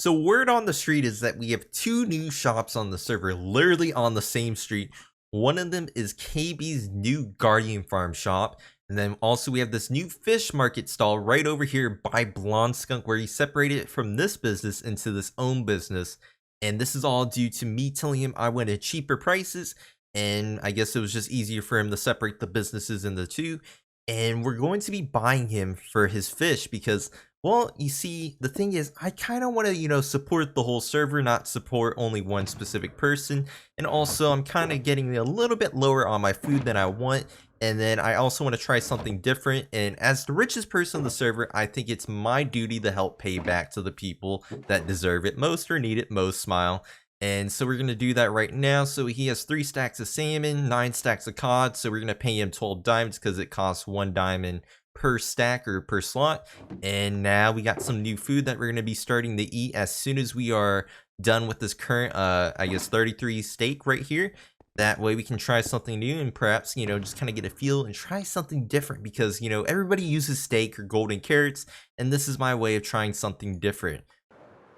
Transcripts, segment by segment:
So word on the street is that we have two new shops on the server, literally on the same street. One of them is KB's new Guardian Farm shop. And then also we have this new fish market stall right over here by Blondskunk, where he separated it from this business into this own business. And this is all due to me telling him I wanted cheaper prices. And I guess it was just easier for him to separate the businesses in the two. And we're going to be buying him for his fish because, well, you see, the thing is, I kind of want to, support the whole server, not support only one specific person. And also, I'm kind of getting a little bit lower on my food than I want. And then I also want to try something different. And as the richest person on the server, I think it's my duty to help pay back to the people that deserve it most or need it most. Smile. And so we're going to do that right now. So he has 3 stacks of salmon, 9 stacks of cod. So we're going to pay him 12 diamonds because it costs 1 diamond per stack or per slot. And now we got some new food that we're going to be starting to eat as soon as we are done with this current, I guess 33 steak right here. That way we can try something new and perhaps, just kind of get a feel and try something different because, everybody uses steak or golden carrots. And this is my way of trying something different.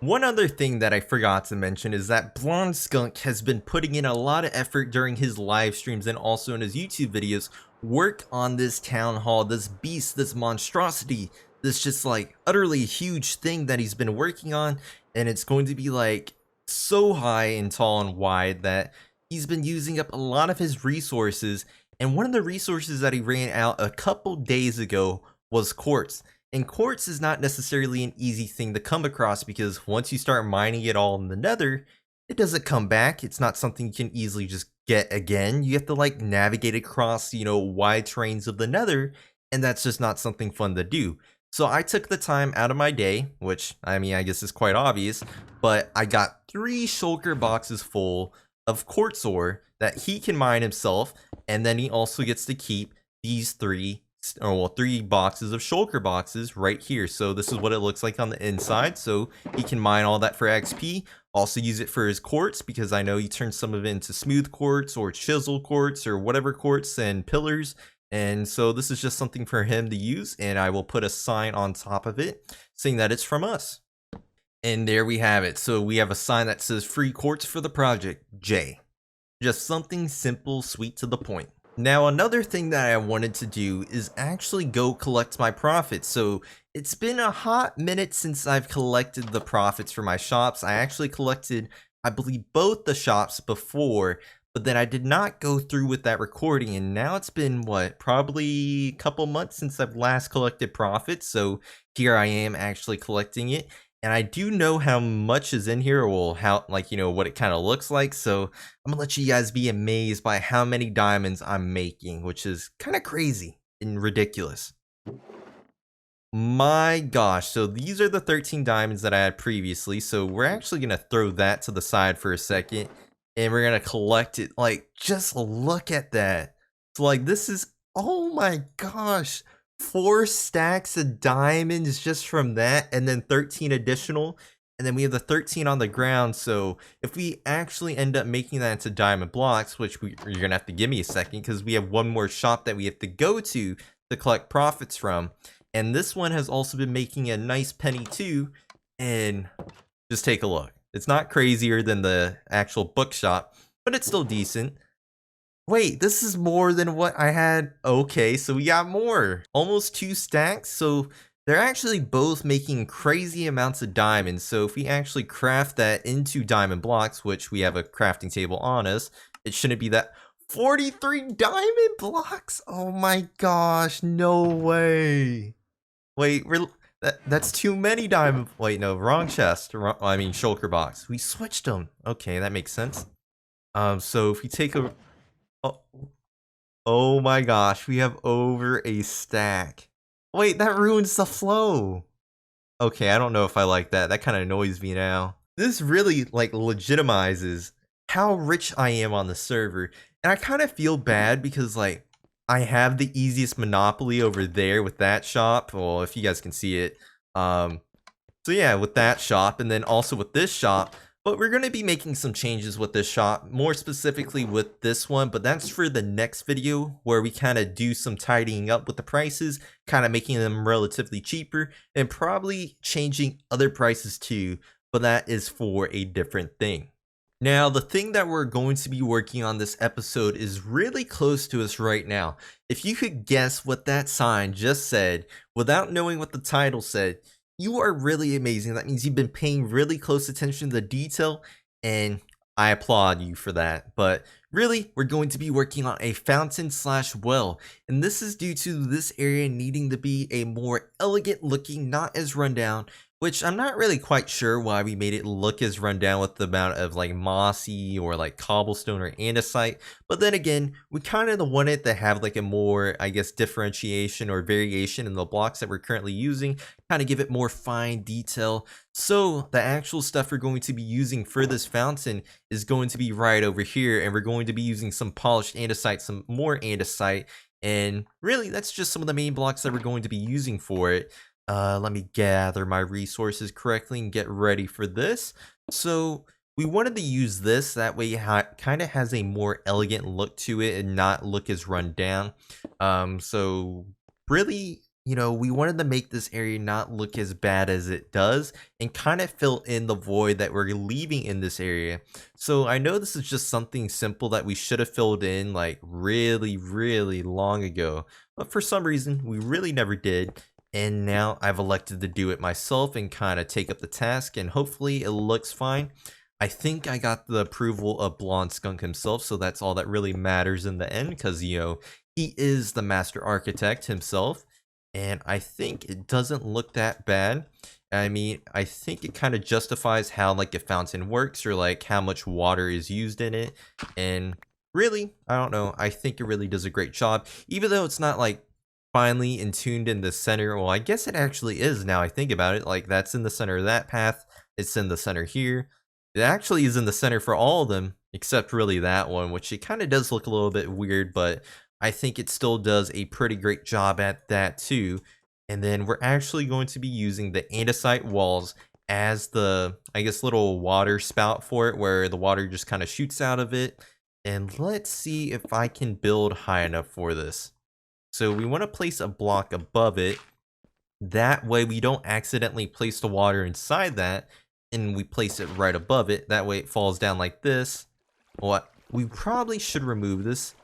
One other thing that I forgot to mention is that Blondskunk has been putting in a lot of effort during his live streams and also in his YouTube videos, work on this town hall, this beast, this monstrosity, this just like utterly huge thing that he's been working on. And it's going to be like so high and tall and wide that he's been using up a lot of his resources. And one of the resources that he ran out a couple days ago was quartz. And quartz is not necessarily an easy thing to come across because once you start mining it all in the nether, it doesn't come back. It's not something you can easily just get again. You have to like navigate across, wide terrains of the nether, and that's just not something fun to do. So I took the time out of my day, which I mean, I guess is quite obvious, but I got 3 shulker boxes full of quartz ore that he can mine himself, and then he also gets to keep these 3 boxes of shulker boxes right here. So this is what it looks like on the inside. So he can mine all that for XP, also use it for his quartz because I know he turns some of it into smooth quartz or chisel quartz or whatever quartz and pillars. And so this is just something for him to use, and I will put a sign on top of it saying that it's from us. And there we have it. So we have a sign that says free quartz for the project, J. Just something simple, sweet to the point. Now, another thing that I wanted to do is actually go collect my profits. So it's been a hot minute since I've collected the profits for my shops. I actually collected, I believe, both the shops before, but then I did not go through with that recording. And now it's been, what, probably a couple months since I've last collected profits. So here I am actually collecting it. And I do know how much is in here, or how, like, what it kind of looks like. So I'm gonna let you guys be amazed by how many diamonds I'm making, which is kind of crazy and ridiculous. My gosh, so these are the 13 diamonds that I had previously. So we're actually gonna throw that to the side for a second, and we're gonna collect it. Like, just look at that. So like, this is, oh my gosh. 4 stacks of diamonds just from that, and then 13 additional, and then we have the 13 on the ground. So if we actually end up making that into diamond blocks, which you're gonna have to give me a second because we have one more shop that we have to go to collect profits from, and this one has also been making a nice penny too. And just take a look. It's not crazier than the actual bookshop, but it's still decent. Wait, this is more than what I had. Okay, so we got more. Almost 2 stacks. So they're actually both making crazy amounts of diamonds. So if we actually craft that into diamond blocks, which we have a crafting table on us, it shouldn't be that. 43 diamond blocks? Oh my gosh, no way. Wait, that's too many diamond. Wait, no, wrong chest. I mean, shulker box. We switched them. Okay, that makes sense. So if we take a... Oh my gosh, we have over a stack. Wait, that ruins the flow. Okay, I don't know if I like that. That kind of annoys me now. This really like legitimizes how rich I am on the server. And I kind of feel bad because like I have the easiest monopoly over there with that shop. Well, if you guys can see it. So yeah, with that shop, and then also with this shop. But we're going to be making some changes with this shop, more specifically with this one, but that's for the next video where we kind of do some tidying up with the prices, kind of making them relatively cheaper, and probably changing other prices too. but that is for a different thing. Now, the thing that we're going to be working on this episode is really close to us right now. If you could guess what that sign just said without knowing what the title said, you are really amazing. That means you've been paying really close attention to the detail, and I applaud you for that. But really, we're going to be working on a fountain slash well, and this is due to this area needing to be a more elegant looking, not as rundown, which I'm not really quite sure why we made it look as rundown with the amount of like mossy or like cobblestone or andesite. But then again, we kind of wanted to have like a more, I guess, differentiation or variation in the blocks that we're currently using, kind of give it more fine detail. So the actual stuff we're going to be using for this fountain is going to be right over here, and we're going to be using some polished andesite, some more andesite, and really that's just some of the main blocks that we're going to be using for it. Let me gather my resources correctly and get ready for this. So we wanted to use this, that way it kind of has a more elegant look to it and not look as run down. So really, you know, we wanted to make this area not look as bad as it does and kind of fill in the void that we're leaving in this area. So I know this is just something simple that we should have filled in like really long ago, but for some reason we really never did. And now I've elected to do it myself and kind of take up the task, and hopefully it looks fine. I think I got the approval of Blondskunk himself, so that's all that really matters in the end, because, you know, he is the master architect himself, and I think it doesn't look that bad. I mean, I think it kind of justifies how like a fountain works, or like how much water is used in it, and really, I don't know, I think it really does a great job, even though it's not like finally and tuned in the center. Well, I guess it actually is now I think about it. Like, that's in the center of that path, it's in the center here. It actually is in the center for all of them, except really that one, which it kind of does look a little bit weird, but I think it still does a pretty great job at that too. And then we're actually going to be using the andesite walls as the, I guess, little water spout for it, where the water just kind of shoots out of it. And let's see if I can build high enough for this. So we want to place a block above it. That way we don't accidentally place the water inside that, and we place it right above it. That way it falls down like this. Well, we probably should remove this,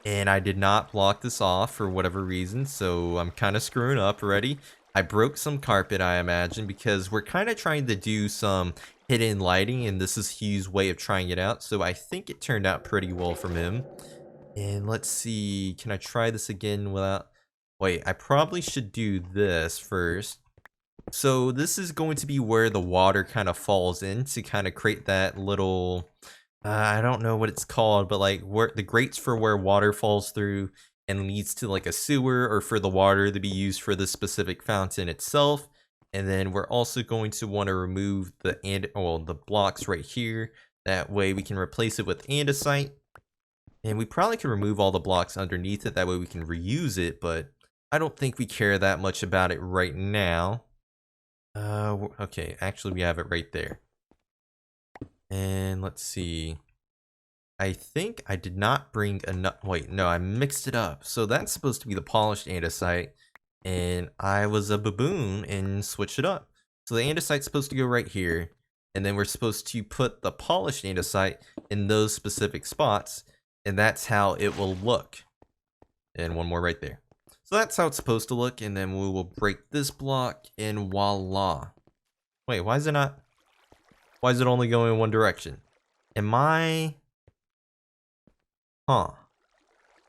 and I did not block this off for whatever reason, so I'm kind of screwing up already. I broke some carpet, I imagine, because we're kind of trying to do some hidden lighting, and this is Hugh's way of trying it out, so I think it turned out pretty well from him. And let's see, can I try this again without... Wait, I probably should do this first. So this is going to be where the water kind of falls in to kind of create that little... I don't know what it's called, but like where the grates for where water falls through and leads to like a sewer, or for the water to be used for the specific fountain itself. And then we're also going to want to remove the blocks right here. That way we can replace it with andesite. And we probably can remove all the blocks underneath it, that way we can reuse it, but I don't think we care that much about it right now. Okay, actually we have it right there. And let's see. I think I did not bring enough. Wait, no, I mixed it up. So that's supposed to be the polished andesite, and I was a baboon and switched it up. So the andesite's supposed to go right here, and then we're supposed to put the polished andesite in those specific spots. And that's how it will look. And one more right there. So that's how it's supposed to look. And then we will break this block, and voila. Wait, why is it not? Why is it only going in one direction? Am I... Huh.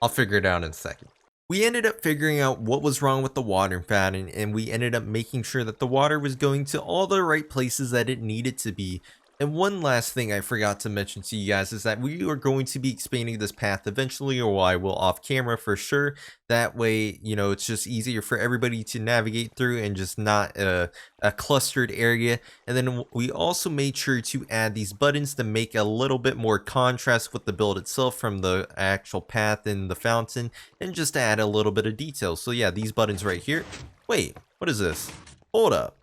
I'll figure it out in a second. We ended up figuring out what was wrong with the water fountain, and we ended up making sure that the water was going to all the right places that it needed to be. And one last thing I forgot to mention to you guys is that we are going to be expanding this path eventually, or I will off camera for sure. That way, you know, it's just easier for everybody to navigate through and just not a clustered area. And then we also made sure to add these buttons to make a little bit more contrast with the build itself from the actual path in the fountain, and just to add a little bit of detail. So yeah, these buttons right here. Wait, what is this? Hold up.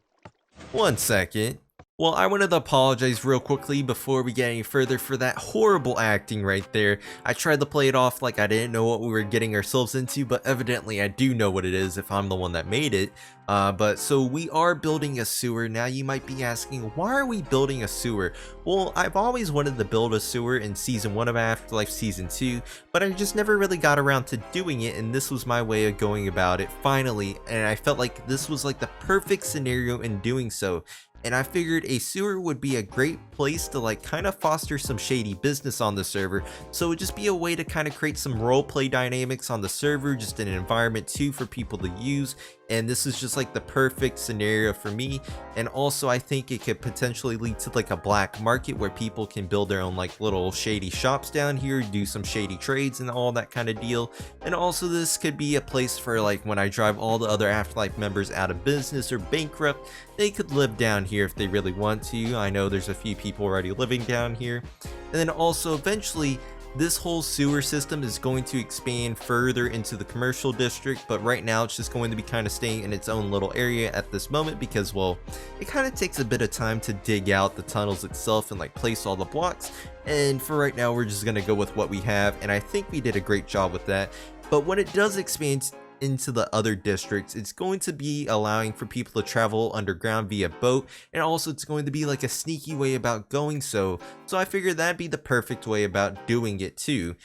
1 second. Well, I wanted to apologize real quickly before we get any further for that horrible acting right there. I tried to play it off like I didn't know what we were getting ourselves into, but evidently I do know what it is if I'm the one that made it. But so we are building a sewer. Now you might be asking, why are we building a sewer? Well, I've always wanted to build a sewer in Season 1 of AfterLife Season 2, but I just never really got around to doing it, and this was my way of going about it finally, and I felt like this was like the perfect scenario in doing so. And I figured a sewer would be a great place to like kind of foster some shady business on the server, so it would just be a way to kind of create some roleplay dynamics on the server, just an environment too for people to use. And this is just like the perfect scenario for me. And also I think it could potentially lead to like a black market where people can build their own like little shady shops down here, do some shady trades and all that kind of deal. And also this could be a place for like when I drive all the other AfterLife members out of business or bankrupt, they could live down here if they really want to. I know there's a few people already living down here. And then also eventually this whole sewer system is going to expand further into the commercial district, but right now it's just going to be kind of staying in its own little area at this moment because, well, it kind of takes a bit of time to dig out the tunnels itself and like place all the blocks. And for right now, we're just going to go with what we have, and I think we did a great job with that. But when it does expand into the other districts, it's going to be allowing for people to travel underground via boat, and also it's going to be like a sneaky way about going so I figured that'd be the perfect way about doing it too.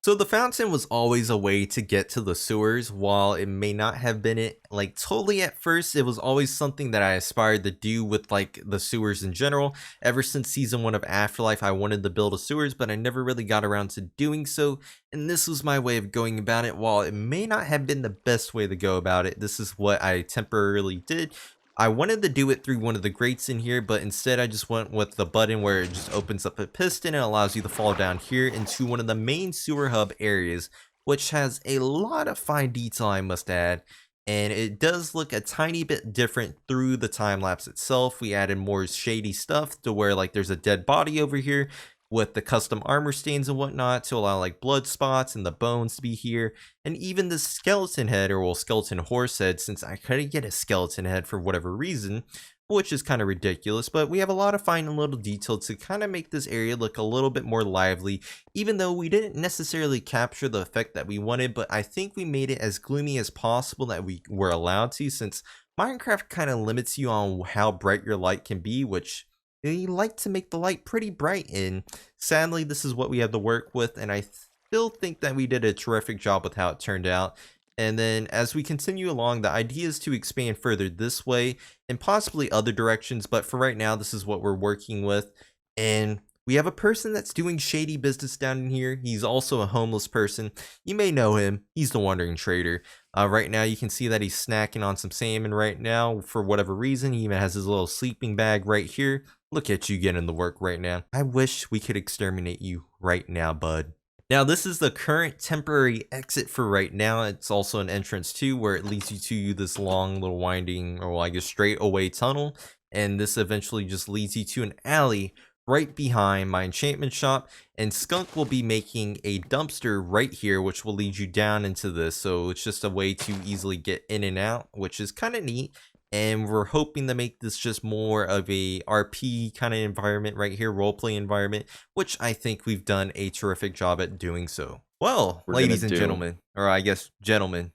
So the fountain was always a way to get to the sewers. While it may not have been it like totally at first, it was always something that I aspired to do with like the sewers in general. Ever since Season 1 of AfterLife, I wanted to build a sewers, but I never really got around to doing so, and this was my way of going about it. While it may not have been the best way to go about it, this is what I temporarily did. I wanted to do it through one of the grates in here, but instead I just went with the button where it just opens up a piston and allows you to fall down here into one of the main sewer hub areas, which has a lot of fine detail, I must add. And it does look a tiny bit different through the time lapse itself. We added more shady stuff to where like there's a dead body over here with the custom armor stains and whatnot to allow like blood spots and the bones to be here, and even the skeleton head, or well, skeleton horse head, since I couldn't get a skeleton head for whatever reason, which is kind of ridiculous. But we have a lot of fine little detail to kind of make this area look a little bit more lively, even though we didn't necessarily capture the effect that we wanted. But I think we made it as gloomy as possible that we were allowed to, since Minecraft kind of limits you on how bright your light can be, which they like to make the light pretty bright, and sadly this is what we have to work with, and I still think that we did a terrific job with how it turned out. And then as we continue along, the idea is to expand further this way and possibly other directions, but for right now this is what we're working with. And we have a person that's doing shady business down in here. He's also a homeless person. You may know him. He's the Wandering Trader. Right now you can see that he's snacking on some salmon right now for whatever reason. He even has his little sleeping bag right here. Look at you getting to work right now. I wish we could exterminate you right now, bud. Now this is the current temporary exit for right now. It's also an entrance too, where it leads you to this long little winding, or well, I guess straight away tunnel. And this eventually just leads you to an alley right behind my enchantment shop, and Skunk will be making a dumpster right here, which will lead you down into this. So it's just a way to easily get in and out, which is kind of neat. And we're hoping to make this just more of a RP kind of environment right here, roleplay environment, which I think we've done a terrific job at doing so. Well, ladies and gentlemen, or I guess gentlemen,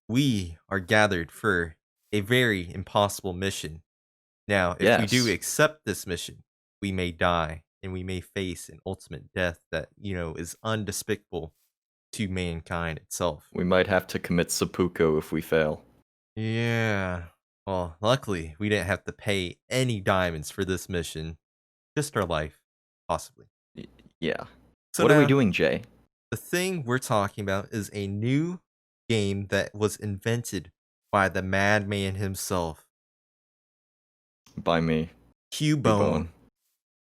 we are gathered for a very impossible mission. Now, if we do accept this mission, we may die, and we may face an ultimate death that, you know, is undespicable to mankind itself. We might have to commit seppuku if we fail. Yeah. Well, luckily, we didn't have to pay any diamonds for this mission. Just our life, possibly. Yeah. So what now, are we doing, Jay? The thing we're talking about is a new game that was invented by the madman himself. By me. Hugh Bone.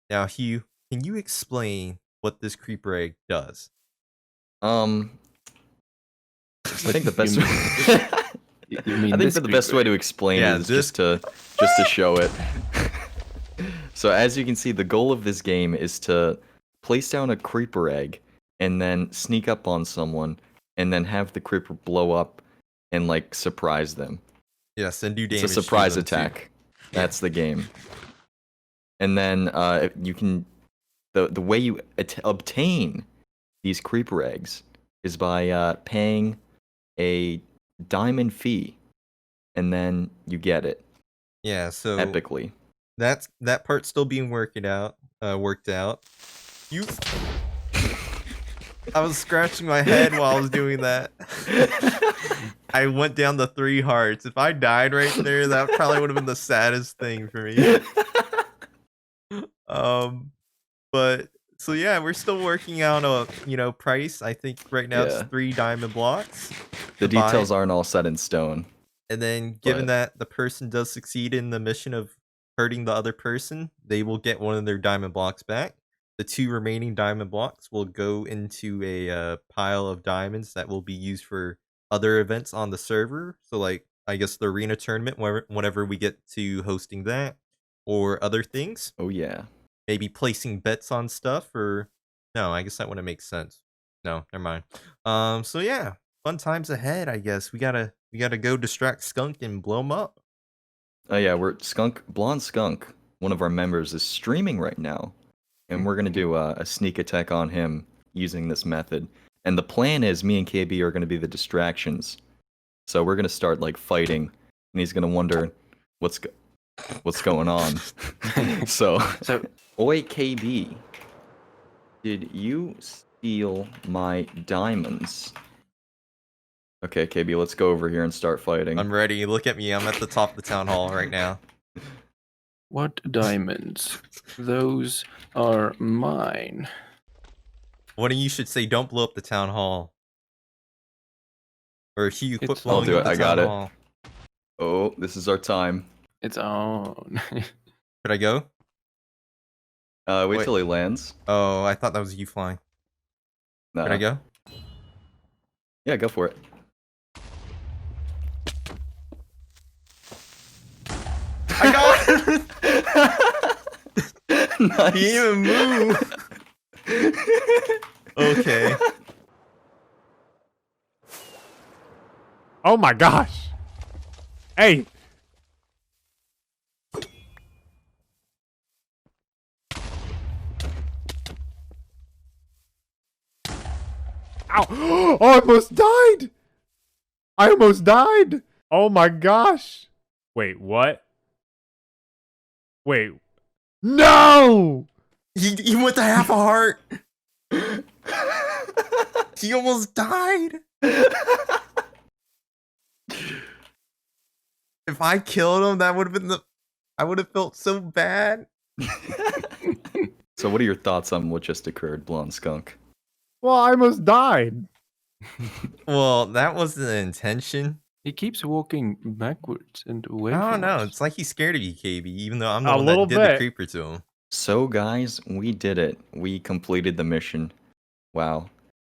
Now, Hugh, can you explain what this creeper egg does? I think the best I think the best way to explain it is just to show it. So as you can see, the goal of this game is to place down a creeper egg and then sneak up on someone and then have the creeper blow up and like surprise them. Yes, and do damage. It's a surprise to them attack. too. That's the game. And then you can the way you obtain these creeper eggs is by paying a diamond fee, and then you get it. Yeah, so epically. That part's still being worked out. I was scratching my head while I was doing that. I went down to 3 hearts. If I died right there, that probably would have been the saddest thing for me. But so yeah, we're still working out a price. I think right now it's 3 diamond blocks. The details aren't all set in stone. And then given that the person does succeed in the mission of hurting the other person, they will get one of their diamond blocks back. The 2 remaining diamond blocks will go into a pile of diamonds that will be used for other events on the server. So like, I guess the arena tournament, whenever we get to hosting that, or other things. Oh yeah. Maybe placing bets on stuff, or no, I guess that wouldn't make sense. No, never mind. So yeah, fun times ahead, I guess. We gotta go distract Skunk and blow him up. Oh yeah, Blondskunk, one of our members, is streaming right now. And we're gonna do a sneak attack on him using this method. And the plan is me and KB are gonna be the distractions. So we're gonna start like fighting, and he's gonna wonder what's going on. so oi KB, did you steal my diamonds? Okay, KB, let's go over here and start fighting. I'm ready. Look at me. I'm at the top of the town hall right now. What diamonds? Those are mine. One of you should say, "Don't blow up the town hall." Or Hugh, quit I'll blowing do up it. the I got town it. hall. Oh, this is our time. It's on. Could I go? Wait till he lands. Oh, I thought that was you flying. No. Could I go? Yeah, go for it. I got it! Nice. He didn't even move. Okay. Oh my gosh. Hey. Ow. Oh, I almost died. I almost died. Oh my gosh. Wait, what? Wait. No! He went to half a heart. He almost died. If I killed him, that would have been I would have felt so bad. So what are your thoughts on what just occurred, Blondskunk? Well, I almost died. Well, that wasn't the intention. He keeps walking backwards and away I don't from know. us. It's like he's scared of you, KB, even though I'm the A one that little did the bit. creeper to him. So guys, we did it. We completed the mission. Wow.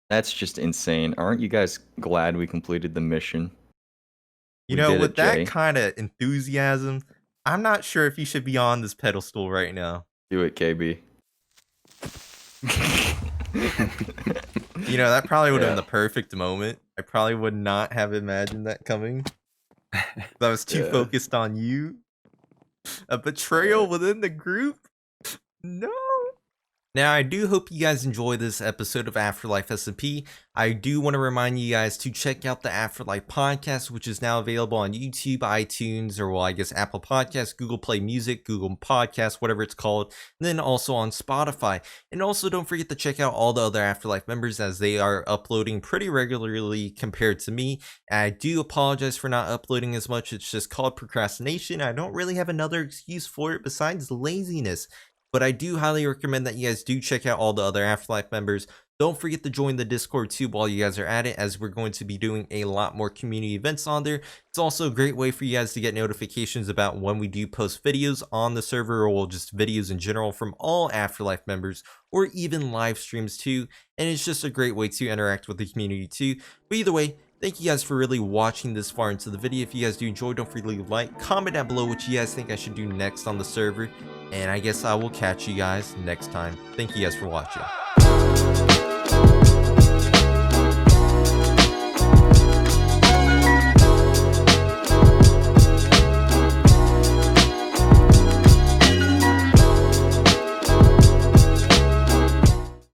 That's just insane. Aren't you guys glad we completed the mission? You We know, did with it, that Jay. kind of enthusiasm, I'm not sure if you should be on this pedestal right now. Do it, KB. You know, that probably would have Yeah. been the perfect moment. I probably would not have imagined that coming. I was too Yeah. focused on you. A betrayal within the group? No. Now, I do hope you guys enjoy this episode of AfterLife SMP. I do want to remind you guys to check out the AfterLife podcast, which is now available on YouTube, iTunes, or well, I guess Apple Podcasts, Google Play Music, Google Podcasts, whatever it's called, and then also on Spotify. And also don't forget to check out all the other AfterLife members as they are uploading pretty regularly compared to me. I do apologize for not uploading as much. It's just called procrastination. I don't really have another excuse for it besides laziness. But I do highly recommend that you guys do check out all the other AfterLife members. Don't forget to join the Discord too while you guys are at it, as we're going to be doing a lot more community events on there. It's also a great way for you guys to get notifications about when we do post videos on the server, or just videos in general from all AfterLife members, or even live streams too. And it's just a great way to interact with the community too. But either way, thank you guys for really watching this far into the video. If you guys do enjoy, don't forget to leave a like, comment down below what you guys think I should do next on the server. And I guess I will catch you guys next time. Thank you guys for watching.